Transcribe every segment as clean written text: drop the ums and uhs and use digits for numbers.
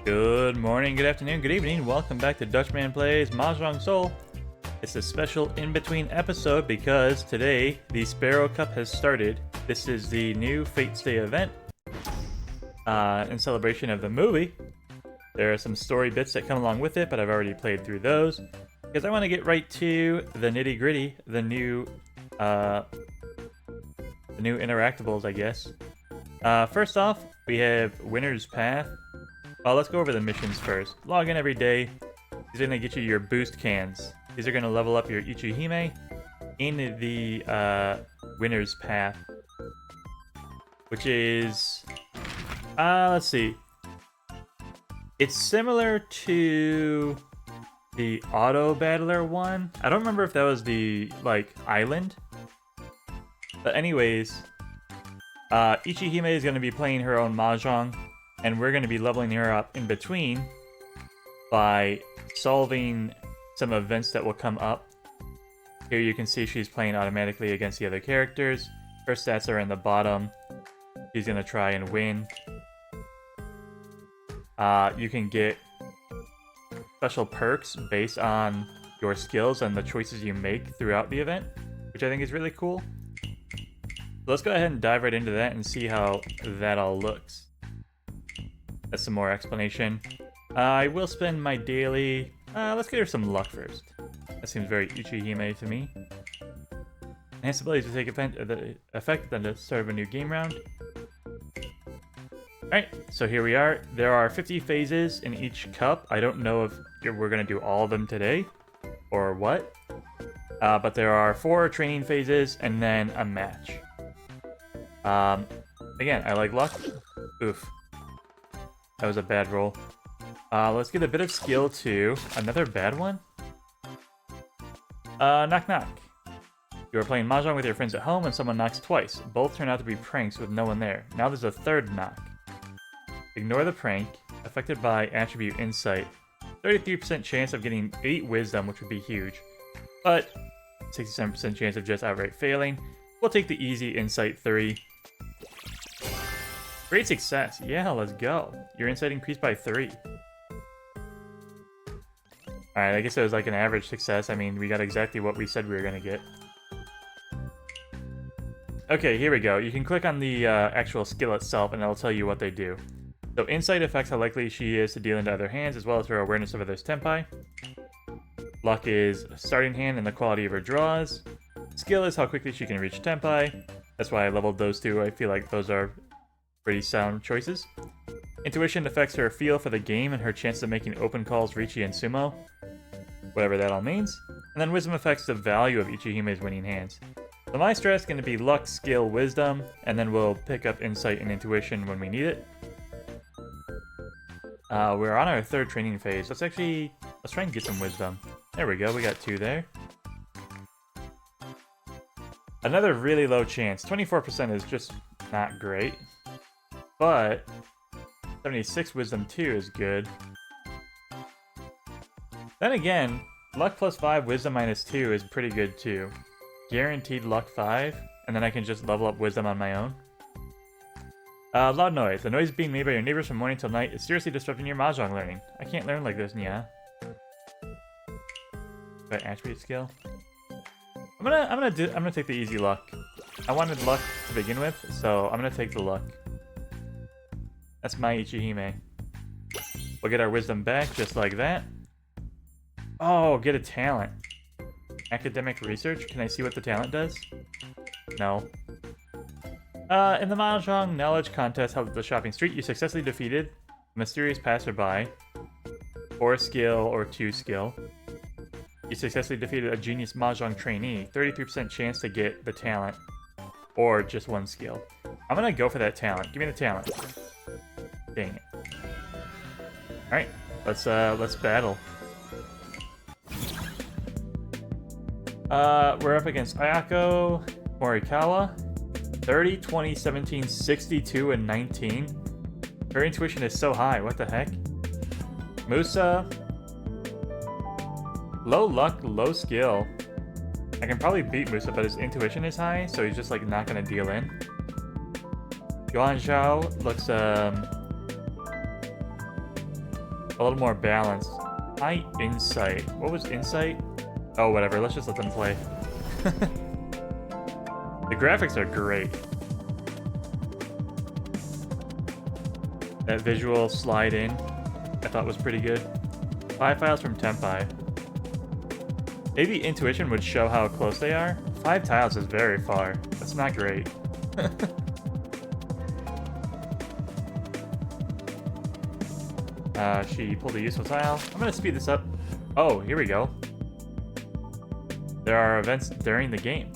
Good morning, good afternoon, good evening. Welcome back to Dutchman Plays Mahjong Soul. It's a special in-between episode because today the Sparrow Cup has started. This is the new Fate's Day event in celebration of the movie. There are some story bits that come along with it, but I've already played through those because I want to get right to the nitty-gritty, the new interactables, I guess. First off, we have Winner's Path. Let's go over the missions first. Log in every day. These are going to get you your boost cans. These are going to level up your Ichihime in the Winner's Path, which is, let's see. It's similar to the Auto Battler one. I don't remember if that was the, island. But anyways, Ichihime is going to be playing her own Mahjong, and we're going to be leveling her up in between by solving some events that will come up. Here you can see she's playing automatically against the other characters. Her stats are in the bottom. She's going to try and win. You can get special perks based on your skills and the choices you make throughout the event, which I think is really cool. So let's go ahead and dive right into that and see how that all looks. That's some more explanation. I will spend my daily... let's get her some luck first. That seems very Ichihime to me. Enhanced abilities to take effect at the start of a new game round. Alright, so here we are. There are 50 phases in each cup. I don't know if we're going to do all of them today, or what. But there are 4 training phases, and then a match. Again, I like luck. Oof. That was a bad roll. Let's get a bit of skill too. Another bad one? Knock knock. You are playing Mahjong with your friends at home and someone knocks twice. Both turn out to be pranks with no one there. Now there's a third knock. Ignore the prank. Affected by attribute insight. 33% chance of getting 8 wisdom, which would be huge. But 67% chance of just outright failing. We'll take the easy insight 3. Great success. Yeah, let's go. Your insight increased by 3. Alright, I guess it was like an average success. I mean, we got exactly what we said we were going to get. Okay, here we go. You can click on the actual skill itself and it'll tell you what they do. So insight affects how likely she is to deal into other hands, as well as her awareness of others' tempi. Luck is starting hand and the quality of her draws. Skill is how quickly she can reach tempi. That's why I leveled those two. I feel like those are pretty sound choices. Intuition affects her feel for the game and her chance of making open calls, Riichi, and Sumo. Whatever that all means. And then wisdom affects the value of Ichihime's winning hands. So my strat is going to be luck, skill, wisdom, and then we'll pick up insight and intuition when we need it. We're on our 3rd training phase. Let's try and get some wisdom. There we go, we got 2 there. Another really low chance. 24% is just not great. But 76 wisdom 2 is good. Then again, luck plus 5, wisdom minus 2 is pretty good too. Guaranteed luck 5, and then I can just level up wisdom on my own. Loud noise. The noise being made by your neighbors from morning till night is seriously disrupting your Mahjong learning. I can't learn like this, yeah. Right, attribute skill. I'm gonna take the easy luck. I wanted luck to begin with, so I'm gonna take the luck. That's my Ichihime. We'll get our wisdom back just like that. Oh, get a talent. Academic research? Can I see what the talent does? No. In the Mahjong knowledge contest held at the shopping street, you successfully defeated a mysterious passerby. 4 skill or 2 skill. You successfully defeated a genius Mahjong trainee. 33% chance to get the talent. Or just 1 skill. I'm gonna go for that talent. Give me the talent. Dang it. Alright, let's battle. We're up against Ayako Morikawa. 30, 20, 17, 62, and 19. Her intuition is so high, what the heck? Musa. Low luck, low skill. I can probably beat Musa, but his intuition is high, so he's just like not gonna deal in. Yuan Zhao looks a little more balanced. High insight. What was insight? Oh, whatever. Let's just let them play. The graphics are great. That visual slide in, I thought was pretty good. 5 files from Tenpai. Maybe intuition would show how close they are. 5 tiles is very far. That's not great. She pulled a useful tile. I'm gonna speed this up. Oh, here we go. There are events during the game.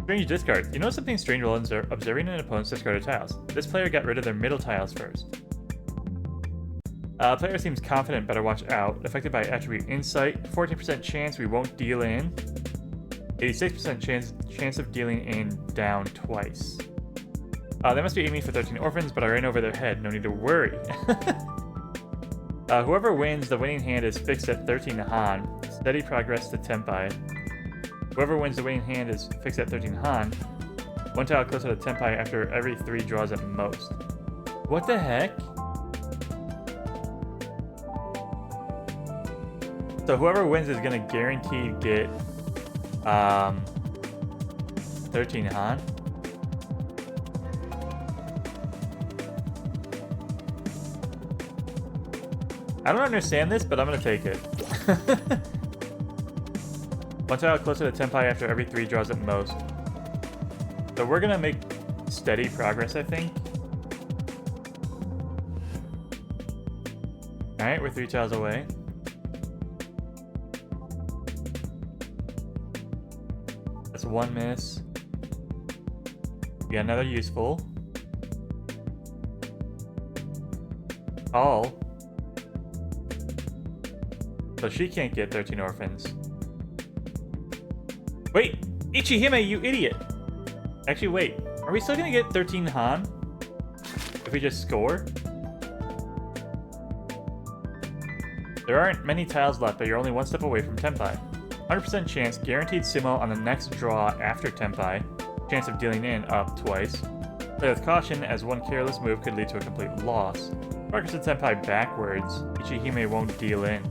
Strange discard. You know something strange while observing an opponent's discarded tiles. This player got rid of their middle tiles first. Player seems confident, better watch out. Affected by attribute insight. 14% chance we won't deal in. 86% chance of dealing in down twice. They must be aiming for 13 orphans, but I ran over their head. No need to worry. Whoever wins, the winning hand is fixed at 13 Han. Steady progress to Tenpai. Whoever wins the winning hand is fixed at 13 Han. 1 tile closer to Tenpai after every 3 draws at most. What the heck? So whoever wins is gonna guaranteed get 13 Han. I don't understand this, but I'm gonna take it. 1 tile closer to Tenpai after every 3 draws at most. So we're gonna make steady progress, I think. Alright, we're 3 tiles away. That's 1 miss. We got another useful. All. So she can't get 13 orphans. Wait! Ichihime, you idiot! Actually, wait. Are we still gonna get 13 Han? If we just score? There aren't many tiles left, but you're only 1 step away from Tenpai. 100% chance, guaranteed sumo on the next draw after Tenpai. Chance of dealing in up twice. Play with caution, as 1 careless move could lead to a complete loss. Progress to Tenpai backwards. Ichihime won't deal in.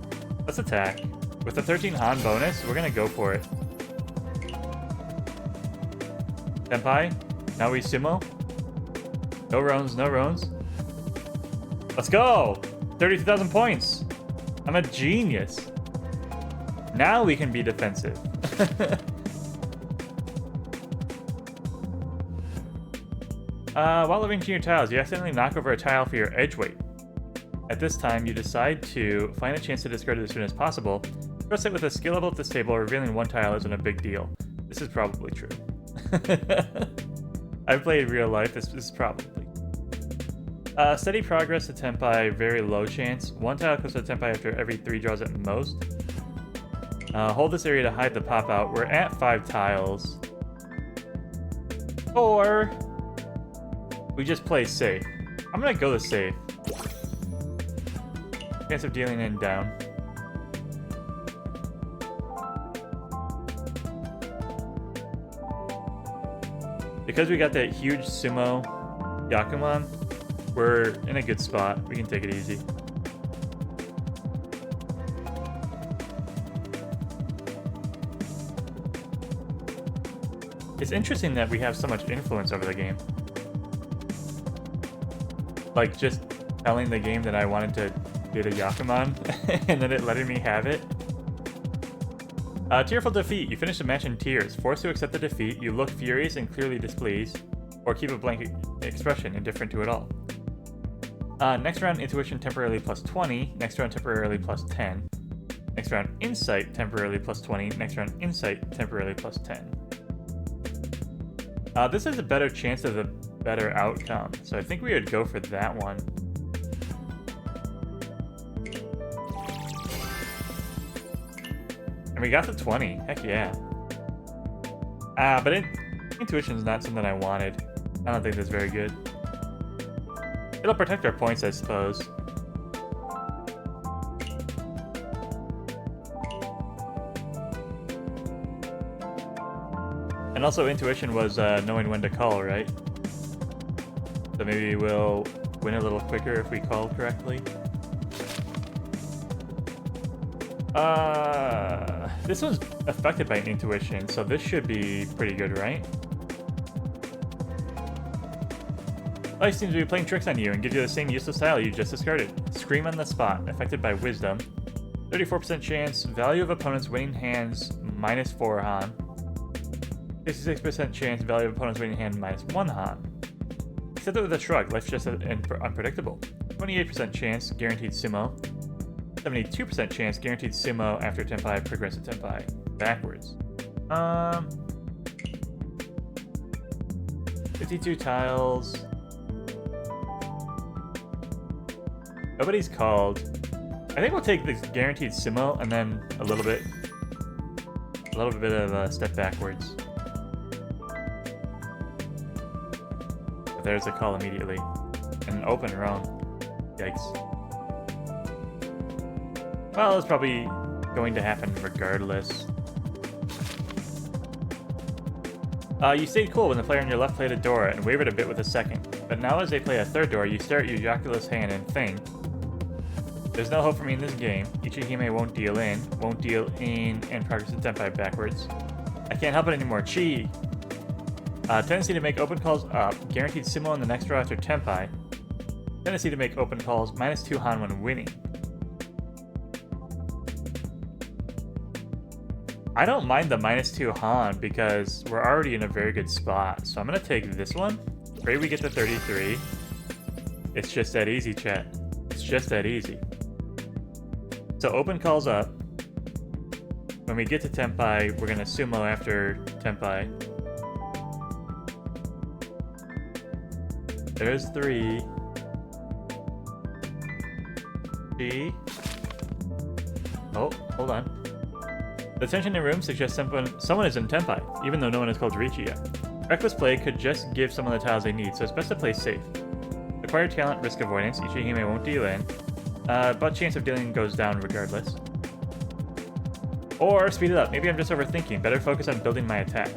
Let's attack. With the 13 Han bonus, we're gonna go for it. Tenpai, now we sumo. No roans, no roans. Let's go! 32,000 points! I'm a genius. Now we can be defensive. While arranging your tiles, you accidentally knock over a tile for your edge weight. At this time, you decide to find a chance to discard it as soon as possible. Press it with a skill level at this table, revealing 1 tile isn't a big deal. This is probably true. I've played real life, this is probably. Steady progress to Tenpai, very low chance. 1 tile goes to Tenpai after every 3 draws at most. Hold this area to hide the pop out. We're at 5 tiles. Or we just play safe. I'm gonna go the safe. Chance of dealing in down. Because we got that huge sumo Yakuman, we're in a good spot. We can take it easy. It's interesting that we have so much influence over the game. Like, just telling the game that I wanted to do the Yakuman, and then it letting me have it. Tearful defeat. You finish the match in tears. Forced to accept the defeat, you look furious and clearly displeased, or keep a blank expression, indifferent to it all. Next round, intuition temporarily plus 20. Next round, temporarily plus 10. Next round, insight temporarily plus 20. Next round, insight temporarily plus 10. This has a better chance of a better outcome, so I think we would go for that one. And we got the 20. Heck yeah. But intuition is not something I wanted. I don't think that's very good. It'll protect our points, I suppose. And also intuition was knowing when to call, right? So maybe we'll win a little quicker if we call correctly. This one's affected by intuition, so this should be pretty good, right? Life seems to be playing tricks on you and gives you the same useless tile you just discarded. Scream on the spot, affected by wisdom. 34% chance, value of opponent's winning hands, -4 Han. 66% chance, value of opponent's winning hand, -1 Han. Accept it with a shrug, life's just unpredictable. 28% chance, guaranteed sumo. 72% chance, guaranteed sumo after Tenpai, progressive Tenpai. Backwards. 52 tiles. Nobody's called. I think we'll take this guaranteed sumo and then a little bit of a step backwards. But there's a call immediately. And an open roam. Yikes. Well, it's probably going to happen regardless. You stayed cool when the player on your left played a Dora and wavered a bit with a second. But now as they play a third Dora, you stare at your Yakuza's hand and think, there's no hope for me in this game. Ichihime won't deal in, and progress to Tenpai backwards. I can't help it anymore. Chi! Tendency to make open calls up, guaranteed sumo in the next draw after Tenpai. Tendency to make open calls, -2 Han when winning. I don't mind the -2 Han because we're already in a very good spot. So I'm going to take this one. Pray we get to 33. It's just that easy, chat. It's just that easy. So open calls up. When we get to Tenpai, we're going to sumo after Tenpai. There's 3. G. Oh, hold on. The tension in the room suggests someone is in Tenpai, even though no one is called Riichi yet. Reckless play could just give someone the tiles they need, so it's best to play safe. Acquired talent, risk avoidance, Ichihime won't deal in, but chance of dealing goes down regardless. Or speed it up, maybe I'm just overthinking, better focus on building my attack.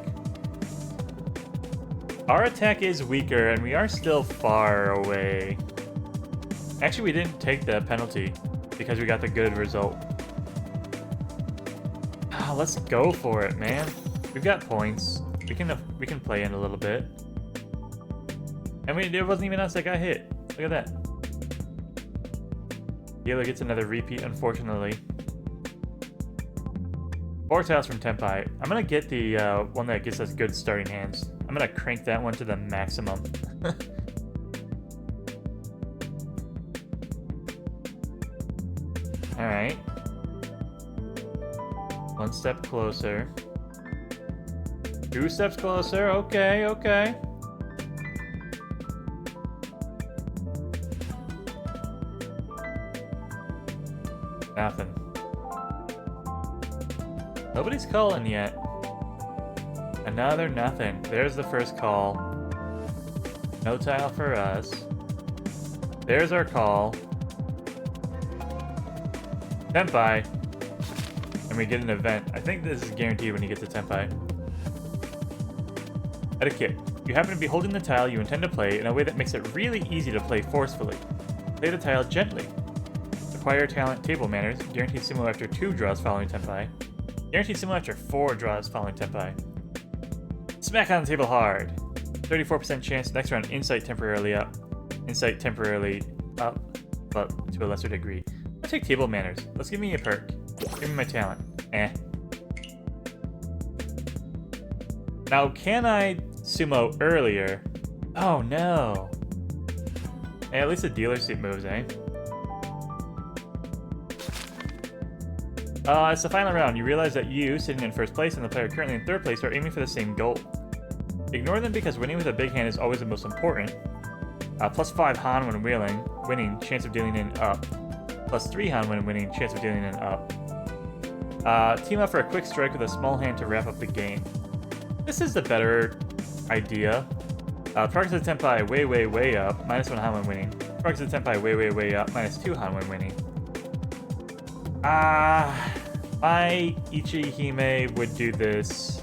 Our attack is weaker, and we are still far away. Actually, we didn't take the penalty, because we got the good result. Let's go for it, man. We've got points. We can play in a little bit. I mean, it wasn't even us that got hit. Look at that. Healer gets another repeat, unfortunately. 4 tiles from Tenpai. I'm gonna get the one that gives us good starting hands. I'm gonna crank that one to the maximum. Alright. 1 step closer. 2 steps closer. Okay, okay. Nothing. Nobody's calling yet. Another nothing. There's the first call. No tile for us. There's our call. Tenpai. And we get an event. I think this is guaranteed when you get to Tenpai. Etiquette. You happen to be holding the tile you intend to play in a way that makes it really easy to play forcefully. Play the tile gently. Acquire talent, table manners. Guaranteed sumo after 2 draws following Tenpai. Guaranteed sumo after 4 draws following Tenpai. Smack on the table hard. 34% chance next round insight temporarily up. Insight temporarily up, but to a lesser degree. I'll take table manners. Let's give me a perk. Give me my talent. Eh. Now, can I sumo earlier? Oh no. Hey, at least the dealer seat moves, eh? It's the final round. You realize that you, sitting in first place, and the player currently in third place are aiming for the same goal. Ignore them because winning with a big hand is always the most important. +5 Han when winning, chance of dealing in up. +3 Han when winning, chance of dealing in up. Team up for a quick strike with a small hand to wrap up the game. This is the better idea. Progress to Tenpai way, way, way up, -1 Han when winning. Progress to Tenpai way, way, way up, -2 Han when winning. My Ichihime would do this,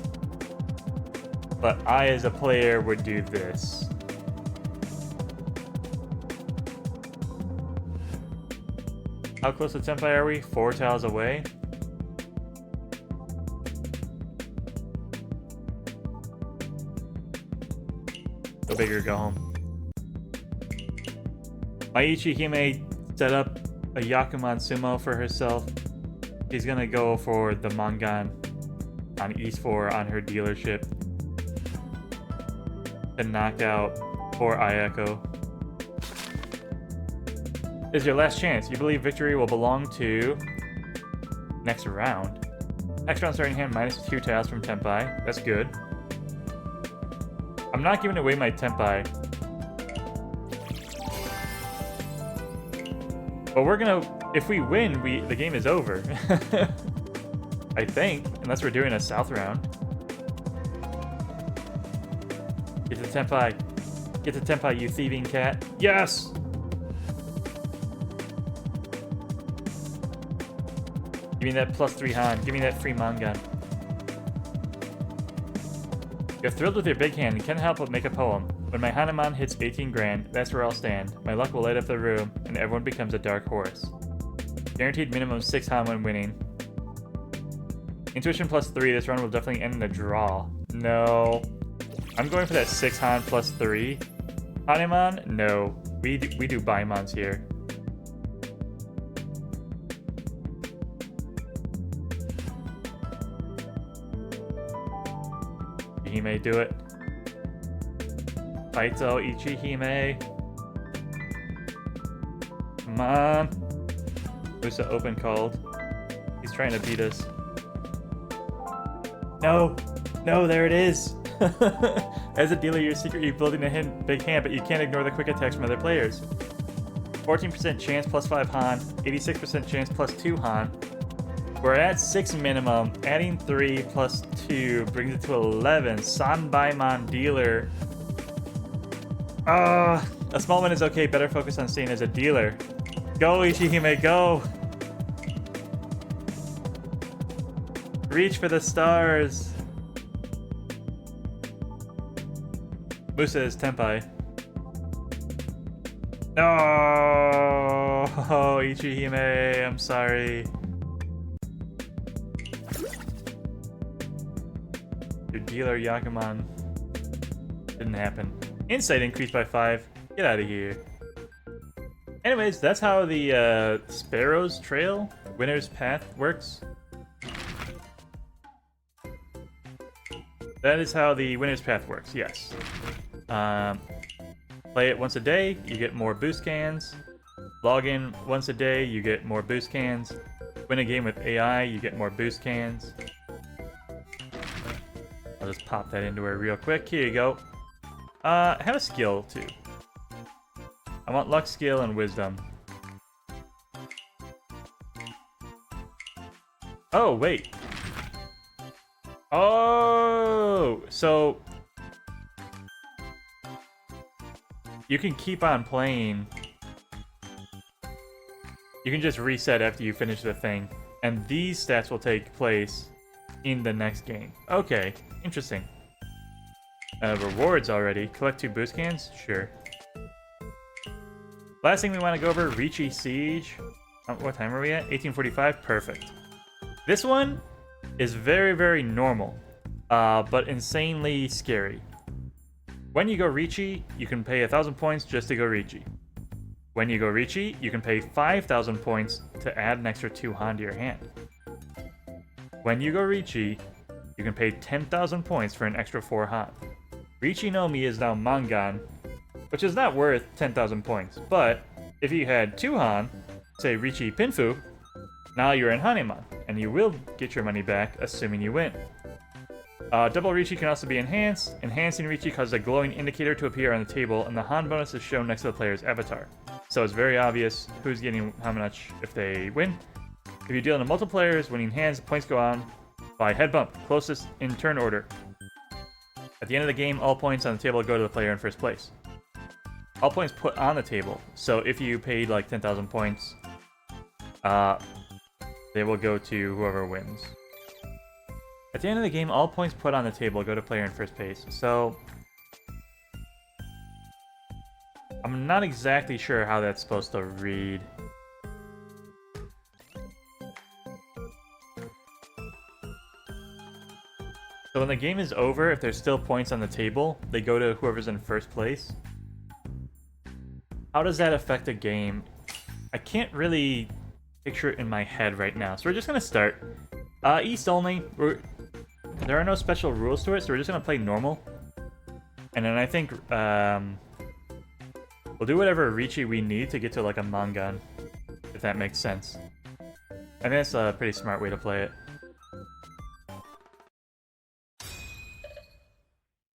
but I as a player would do this. How close to Tenpai are we? 4 tiles away? bigger go home. Riichi Hime set up a Yakuman Sumo for herself. She's gonna go for the Mangan on East 4 on her dealership to knock out poor Ayako. This is your last chance. You believe victory will belong to next round. Next round starting hand -2 tiles from Tenpai. That's good. I'm not giving away my Tenpai. But we're gonna, if we win, the game is over. I think, unless we're doing a south round. Get the Tenpai. Get the Tenpai, you thieving cat. Yes! Give me that +3 Han. Give me that free Mangan. You're thrilled with your big hand and can't help but make a poem. When my Hanuman hits 18 grand, that's where I'll stand. My luck will light up the room, and everyone becomes a dark horse. Guaranteed minimum 6 Han when winning. Intuition +3, this run will definitely end in a draw. No. I'm going for that 6 Han +3. Hanuman? No. We do Baimons here. He may do it. Baito Ichihime. Come on. Musa open called. He's trying to beat us. No! No, there it is! As a dealer, you're secretly building a big hand, but you can't ignore the quick attacks from other players. 14% chance +5 Han, 86% chance +2 Han. We're at 6 minimum. Adding 3 +2 brings it to 11. Sanbaimon dealer. A small win is okay. Better focus on staying as a dealer. Go, Ichihime, go! Reach for the stars. Musa is Tenpai. No, Ichihime, I'm sorry. Your dealer Yakuman didn't happen. Insight increased by 5. Get out of here. Anyways, that's how the Sparrow's Trail, Winner's Path works. That is how the Winner's Path works, yes. Play it once a day, you get more boost cans. Log in once a day, you get more boost cans. Win a game with AI, you get more boost cans. I'll just pop that into her real quick. Here you go. Have a skill, too. I want luck, skill, and wisdom. Oh, wait. Oh, so you can keep on playing. You can just reset after you finish the thing, and these stats will take place in the next game. Okay, interesting. Rewards already. Collect 2 boost cans? Sure. Last thing we want to go over, Riichi Siege. What time are we at? 1845? Perfect. This one is very, very normal, but insanely scary. When you go Riichi, you can pay 1,000 points just to go Riichi. When you go Riichi, you can pay 5,000 points to add an extra 2 Han to your hand. When you go Riichi, you can pay 10,000 points for an extra 4 Han. Riichi no Mi is now Mangan, which is not worth 10,000 points, but if you had 2 Han, say Riichi Pinfu, now you're in Hanuman, and you will get your money back, assuming you win. Double Riichi can also be enhanced. Enhancing Riichi causes a glowing indicator to appear on the table, and the Han bonus is shown next to the player's avatar. So it's very obvious who's getting how much if they win. If you deal into multiple players, winning hands, points go on by head bump, closest in turn order. At the end of the game, all points on the table go to the player in first place. All points put on the table. So if you paid like 10,000 points, they will go to whoever wins. At the end of the game, all points put on the table go to player in first place. So I'm not exactly sure how that's supposed to read. So when the game is over, if there's still points on the table, they go to whoever's in first place. How does that affect a game? I can't really picture it in my head right now. So we're just gonna start. East only. There are no special rules to it, so we're just gonna play normal. And then I think we'll do whatever Riichi we need to get to like a Mangan, if that makes sense. I think that's a pretty smart way to play it.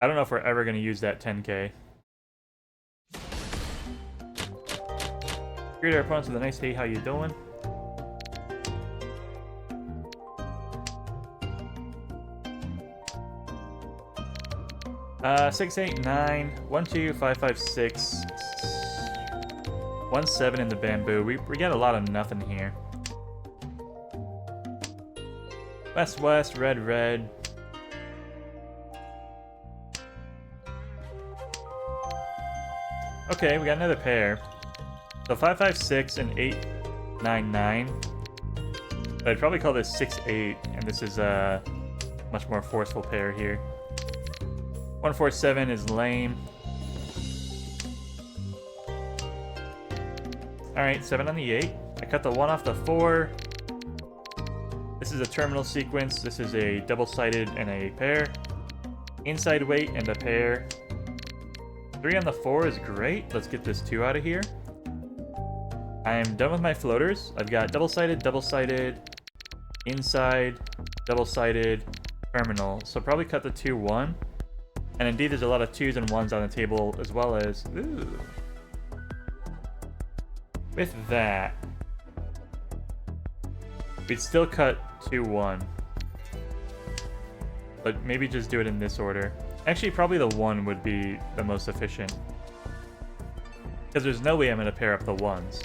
I don't know if we're ever gonna use that 10k. Greet our opponents with a nice hey, how you doing? Uh, 6, 8, 9, 1, 2, 5, 5, 6, 1, 7 in the bamboo. We got a lot of nothing here. West, west, red, red. Okay, we got another pair. So 5, 5, 6 and 8, 9, 9. But I'd probably call this 6, 8, and this is a much more forceful pair here. 1, 4, 7 is lame. Alright, 7 on the 8. I cut the 1 off the 4. This is a terminal sequence. This is a double-sided and a pair. Inside weight and a pair. 3 on the 4 is great. Let's get this 2 out of here. I'm done with my floaters. I've got double-sided, inside, double-sided, terminal. So probably cut the 2, 1. And indeed, there's a lot of 2s and 1s on the table, as well as... Ooh. With that, we'd still cut 2, 1. But maybe just do it in this order. Actually, probably the 1 would be the most efficient. Because there's no way I'm going to pair up the 1s.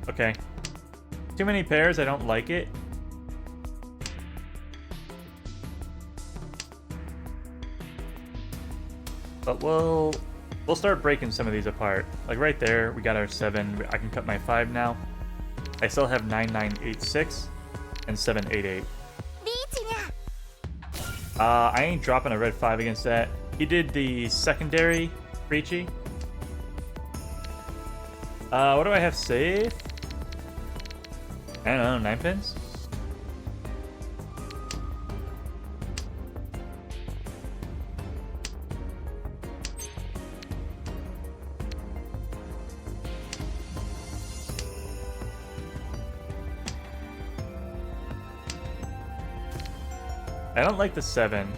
Okay. Too many pairs, I don't like it. But we'll start breaking some of these apart. Like right there, we got our 7. I can cut my 5 now. I still have 9, 9, 8, 6, and 7, 8, 8. I ain't dropping a red 5 against that. He did the secondary Riichi. What do I have safe? I don't know, 9 pins? I don't like the 7.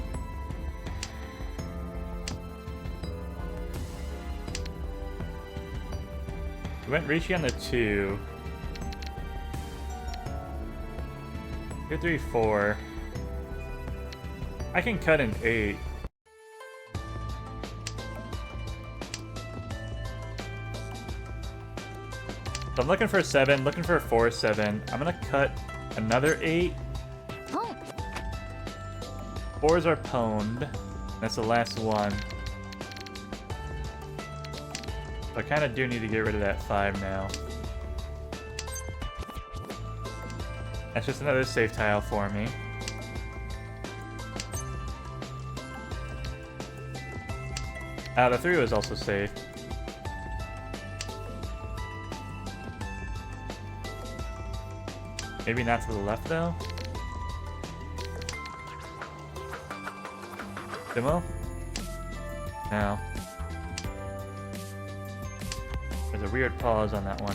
We went Riichi on the 2. 2, 3, 4. I can cut an 8. So I'm looking for a 7, looking for a 4, 7. I'm gonna cut another 8. 4s are pwned. That's the last one. So I kind of do need to get rid of that 5 now. That's just another safe tile for me. The 3 was also safe. Maybe not to the left though. Demo? No. There's a weird pause on that one.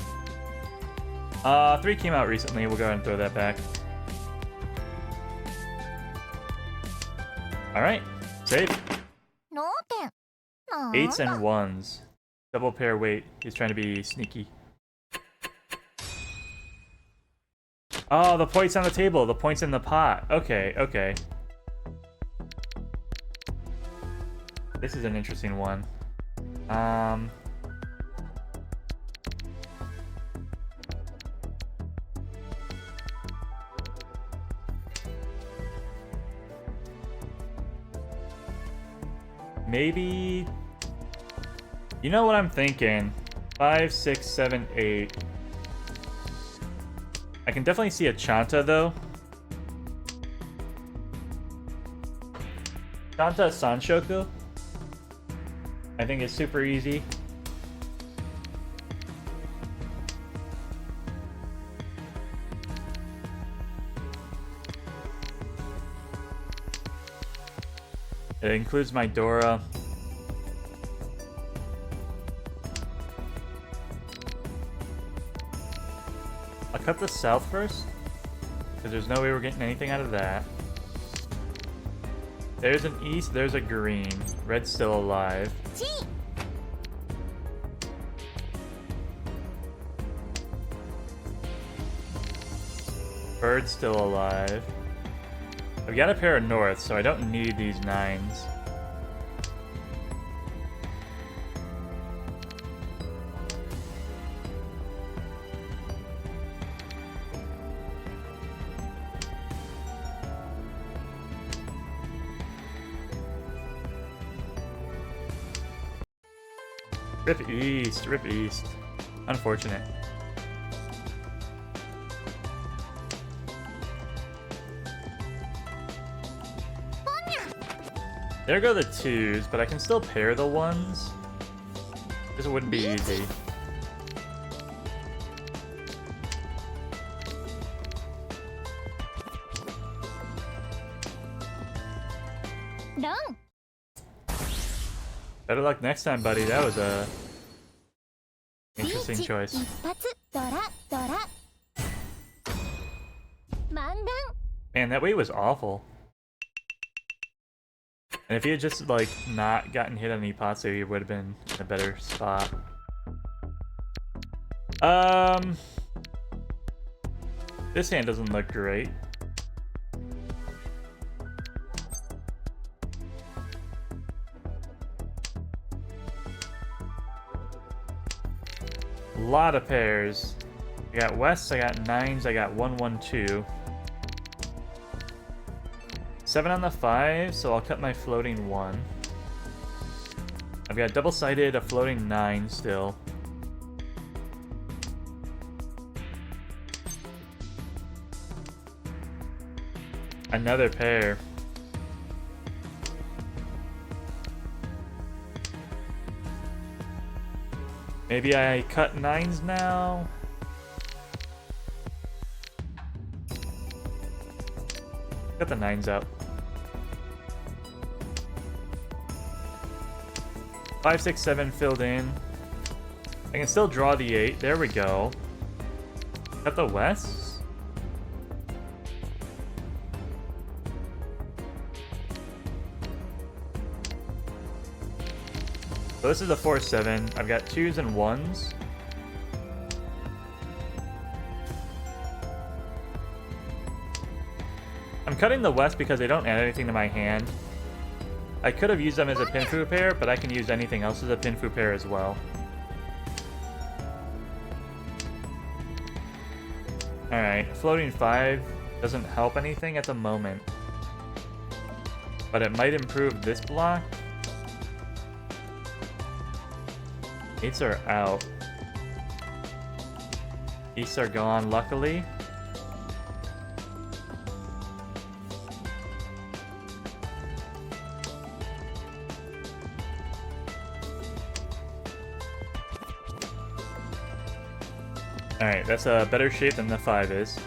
3 came out recently. We'll go ahead and throw that back. Alright. Save. 8s and 1s. Double pair weight. He's trying to be sneaky. Oh, the points on the table. The points in the pot. Okay, okay. This is an interesting one. Maybe... You know what I'm thinking? 5, 6, 7, 8. I can definitely see a Chanta, though. Shanta Sanshoku. I think it's super easy. It includes my Dora. I'll cut the south first, because there's no way we're getting anything out of that. There's an east, there's a green. Red's still alive. Bird's still alive. I've got a pair of north, so I don't need these 9s. Rip east, rip east. Unfortunate. There go the 2s, but I can still pair the 1s. This wouldn't be easy. No. Better luck next time, buddy. That was a interesting choice. Man, that weight was awful. And if he had just, like, not gotten hit on Ipatsu, he would have been in a better spot. This hand doesn't look great. A lot of pairs. I got West, I got 9s, I got 1, 1, 2. 7 on the 5, so I'll cut my floating 1. I've got double-sided, a floating 9 still. Another pair. Maybe I cut 9s now? Cut the 9s out. 5, 6, 7 filled in. I can still draw the 8. There we go. Cut the West. So this is a 4, 7. I've got 2s and 1s. I'm cutting the West because they don't add anything to my hand. I could have used them as a Pinfu pair, but I can use anything else as a Pinfu pair as well. Alright, floating 5 doesn't help anything at the moment. But it might improve this block. 8s are out. Easts are gone, luckily. Alright, that's a better shape than the 5 is.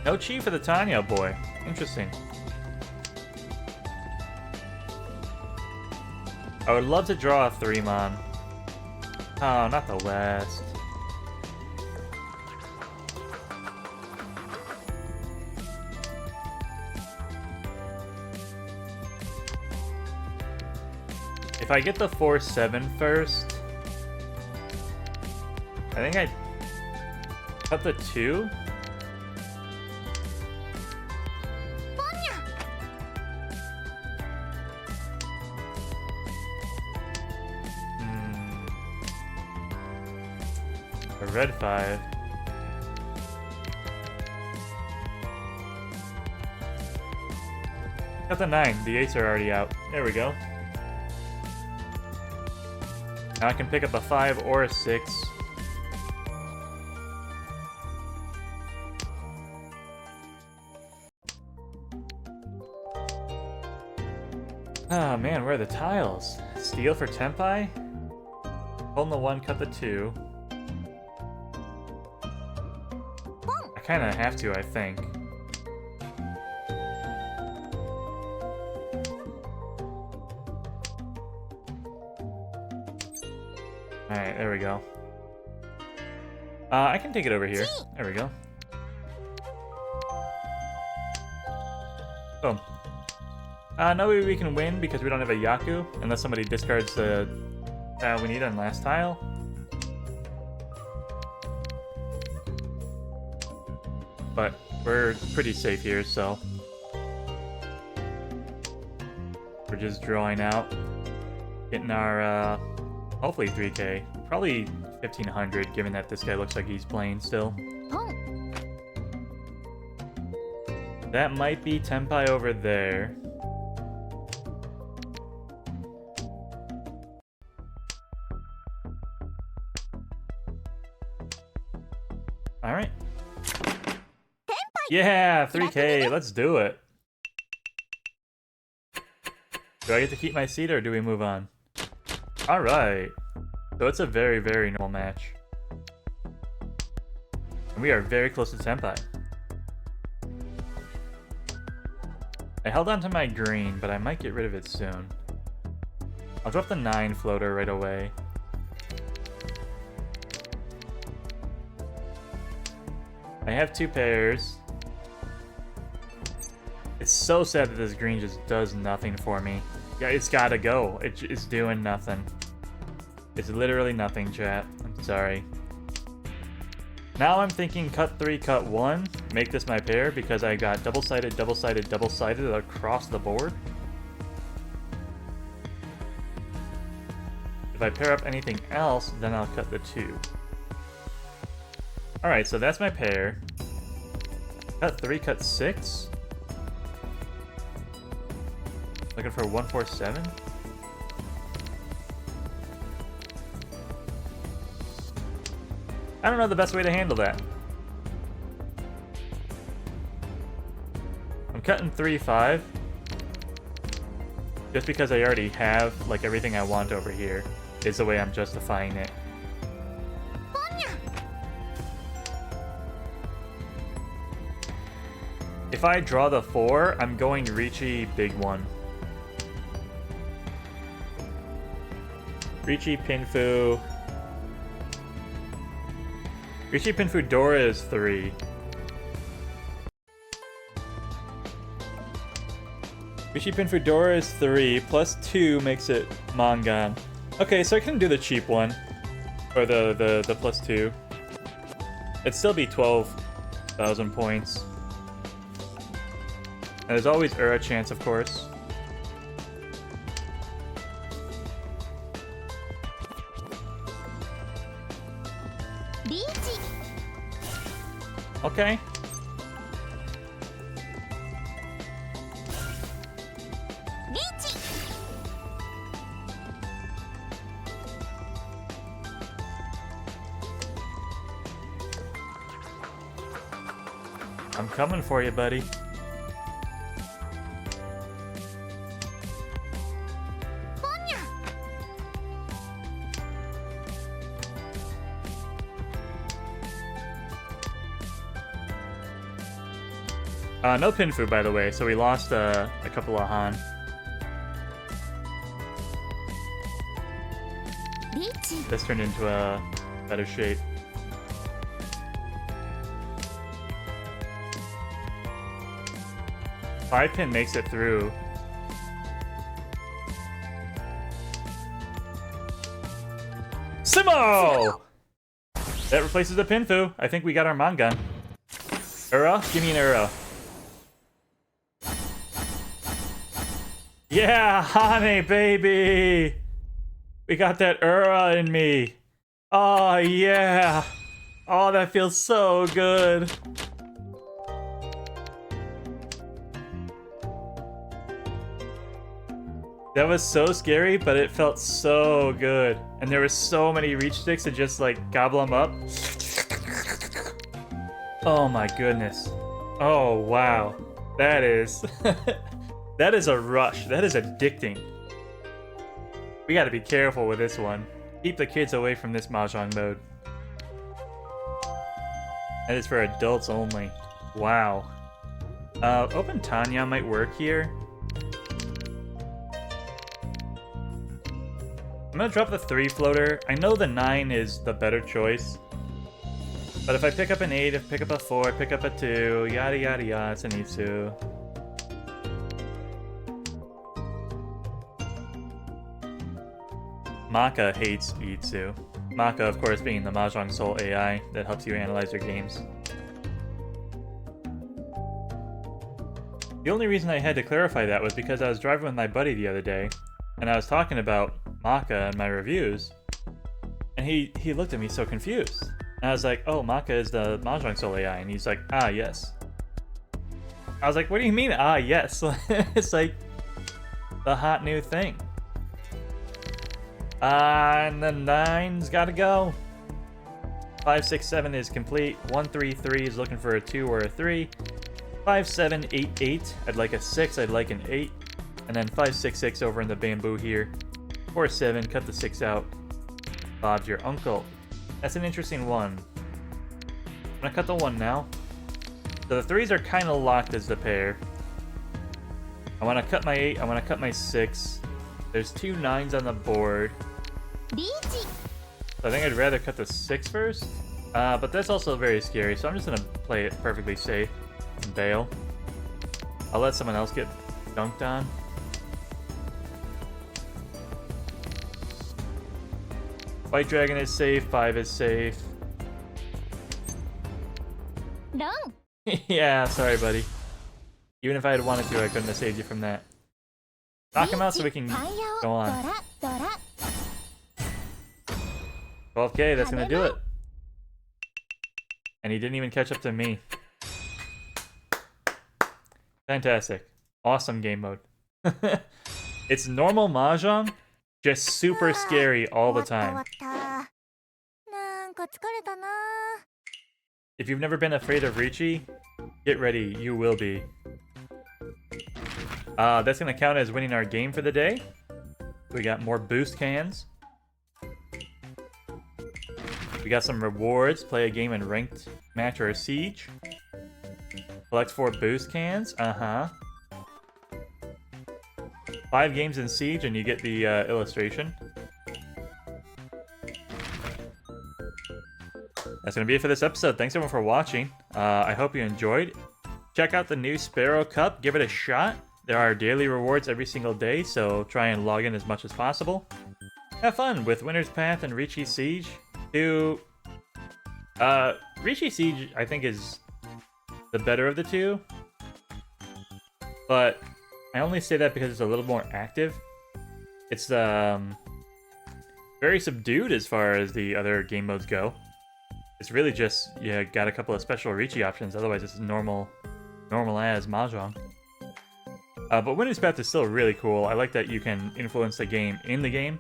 No chi for the Tanya boy. Interesting. I would love to draw a 3-mon. Oh, not the West. If I get the 4, 7 first, I think I cut the 2. A red 5. Got the 9. The 8s are already out. There we go. Now I can pick up a 5 or a 6. Oh man, where are the tiles? Steal for Tenpai? Hold the 1, cut the 2. I kinda have to, I think. Alright, there we go. I can take it over here. There we go. Boom. No way we can win because we don't have a Yaku, unless somebody discards the tile we need on last tile. But we're pretty safe here, so we're just drawing out, getting our hopefully 3K, probably 1500, given that this guy looks like he's playing still. That might be Tenpai over there. Alright. Yeah, 3K, let's do it. Do I get to keep my seat or do we move on? Alright. So it's a very, very normal match. And we are very close to Tenpai. I held on to my green, but I might get rid of it soon. I'll drop the 9 floater right away. I have 2 pairs. It's so sad that this green just does nothing for me. Yeah, it's gotta go. It's doing nothing. It's literally nothing, chat. I'm sorry. Now I'm thinking cut 3, cut 1. Make this my pair because I got double-sided, double-sided, double-sided across the board. If I pair up anything else, then I'll cut the 2. Alright, so that's my pair. Cut 3, cut 6. Looking for 147. I don't know the best way to handle that. I'm cutting 3, 5. Just because I already have like everything I want over here is the way I'm justifying it. If I draw the 4, I'm going Riichi big 1. Riichi Pinfu. Riichi Pinfu Dora is 3. Riichi Pinfu Dora is 3, plus 2 makes it Mangan. Okay, so I can do the cheap one. Or the plus 2. It'd still be 12,000 points. And there's always Ura chance, of course. Riichi. Okay. Riichi. I'm coming for you, buddy. No Pinfu, by the way, so we lost a couple of Han. Riichi. This turned into a better shape. Five pin makes it through. Simo! That replaces the Pinfu. I think we got our Mangan. Ura? Give me an Ura. Yeah, Hane, baby! We got that Ura in me. Oh, yeah. Oh, that feels so good. That was so scary, but it felt so good. And there were so many reach sticks to just like gobble them up. Oh my goodness. Oh, wow. That is... That is a rush. That is addicting. We gotta be careful with this one. Keep the kids away from this Mahjong mode. That is for adults only. Wow. Open Tanya might work here. I'm gonna drop the 3 floater. I know the 9 is the better choice. But if I pick up an 8, if I pick up a 4, pick up a 2, yada yada yada, it's an Itsu. Maka hates Itsu. Maka, of course, being the Mahjong Soul AI that helps you analyze your games. The only reason I had to clarify that was because I was driving with my buddy the other day, and I was talking about Maka and my reviews, and he looked at me so confused. And I was like, oh, Maka is the Mahjong Soul AI, and he's like, ah, yes. I was like, what do you mean, ah, yes? It's like the hot new thing. And the 9's gotta go. 5, 6, 7 is complete. 1, 3, 3 is looking for a 2 or a 3. 5, 7, 8, 8. I'd like a 6, I'd like an 8. And then 5, 6, 6 over in the bamboo here. 4, 7, cut the 6 out. Bob's your uncle. That's an interesting one. I'm gonna cut the 1 now. So the 3s are kind of locked as the pair. I want to cut my 8, I want to cut my 6. There's 2 9s on the board. Riichi. So I think I'd rather cut the 6 first. But that's also very scary, so I'm just gonna play it perfectly safe and bail. I'll let someone else get dunked on. White Dragon is safe, 5 is safe. Run. Yeah, sorry, buddy. Even if I had wanted to, I couldn't have saved you from that. Knock him out so we can go on. 12k, that's gonna do it. And he didn't even catch up to me. Fantastic. Awesome game mode. It's normal Mahjong, just super scary all the time. If you've never been afraid of Riichi, get ready, you will be. That's gonna count as winning our game for the day. We got more boost cans. We got some rewards. Play a game in ranked match or a siege. Collect 4 boost cans. 5 games in siege and you get the illustration. That's gonna be it for this episode. Thanks everyone for watching. I hope you enjoyed. Check out the new Sparrow Cup. Give it a shot. There are daily rewards every single day, so try and log in as much as possible. Have fun with Winter's Path and Riichi Siege. Riichi Siege, I think, is the better of the two. But I only say that because it's a little more active. It's very subdued as far as the other game modes go. It's really just, you got a couple of special Riichi options, otherwise it's normal as Mahjong. But Winter's Path is still really cool. I like that you can influence the game in the game.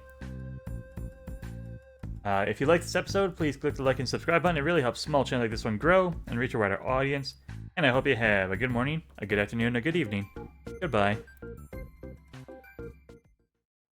If you liked this episode, please click the like and subscribe button. It really helps small channel like this one grow and reach a wider audience. And I hope you have a good morning, a good afternoon, a good evening. Goodbye.